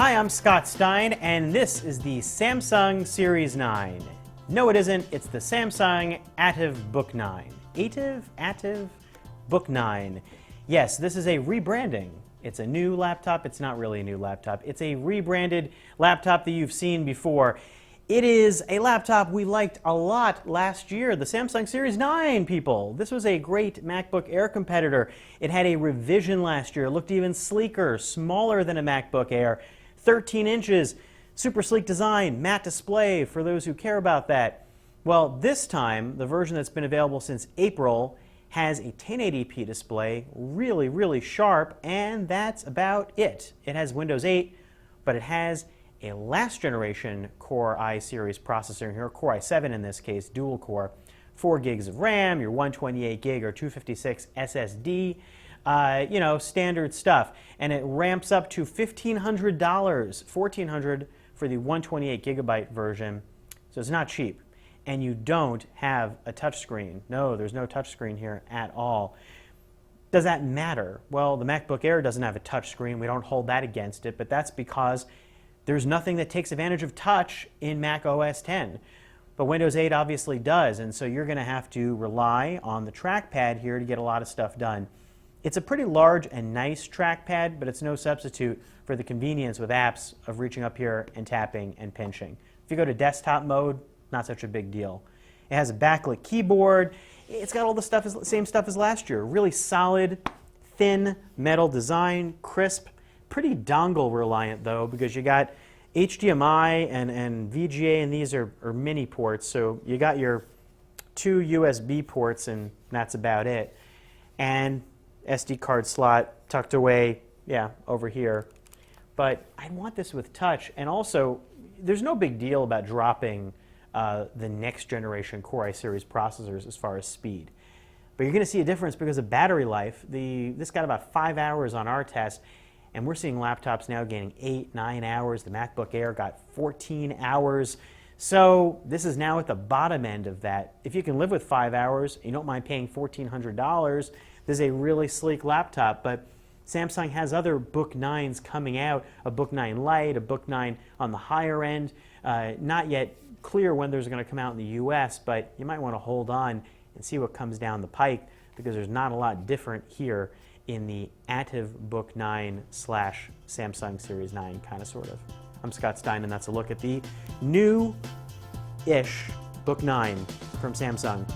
Hi, I'm Scott Stein, and this is the Samsung Series 9. No, it isn't. It's the Samsung ATIV Book 9. ATIV Book 9. Yes, this is a rebranding. It's a new laptop. It's not really a new laptop. It's a rebranded laptop that you've seen before. It is a laptop we liked a lot last year, the Samsung Series 9, people. This was a great MacBook Air competitor. It had a revision last year. It looked even sleeker, smaller than a MacBook Air. 13 inches, super sleek design, matte display for those who care about that. Well, this time, the version that's been available since April has a 1080p display, really sharp, and that's about it. It has Windows 8, but it has a last generation Core i series processor here, Core i7 in this case, dual core, 4 gigs of RAM, your 128 gig or 256 SSD, you know, standard stuff. And it ramps up to $1,500, $1,400 for the 128 gigabyte version. So it's not cheap. And you don't have a touchscreen. No, there's no touchscreen here at all. Does that matter? Well, the MacBook Air doesn't have a touchscreen. We don't hold that against it, but that's because there's nothing that takes advantage of touch in Mac OS X. But Windows 8 obviously does, and so you're going to have to rely on the trackpad here to get a lot of stuff done. It's a pretty large and nice trackpad, but it's no substitute for the convenience with apps of reaching up here and tapping and pinching. If you go to desktop mode, not such a big deal. It has a backlit keyboard. It's got all the stuff, same stuff as last year. Really solid, thin metal design, crisp, pretty dongle reliant though, because you got HDMI and VGA, and these are mini ports. So you got your 2 USB ports, and that's about it. And SD card slot tucked away, yeah, over here. But I want this with touch, and also there's no big deal about dropping the next generation Core i series processors as far as speed. But you're going to see a difference because of battery life. This got about 5 hours on our test, and we're seeing laptops now getting 8, 9 hours. The MacBook Air got 14 hours. So this is now at the bottom end of that. If you can live with 5 hours, you don't mind paying $1,400, this is a really sleek laptop. But Samsung has other Book 9s coming out, a Book 9 Lite, a Book 9 on the higher end. Not yet clear when those are going to come out in the US, but you might want to hold on and see what comes down the pike, because there's not a lot different here in the ATIV Book 9 / Samsung Series 9 kind of sort of. I'm Scott Stein, and that's a look at the new-ish Book 9 from Samsung.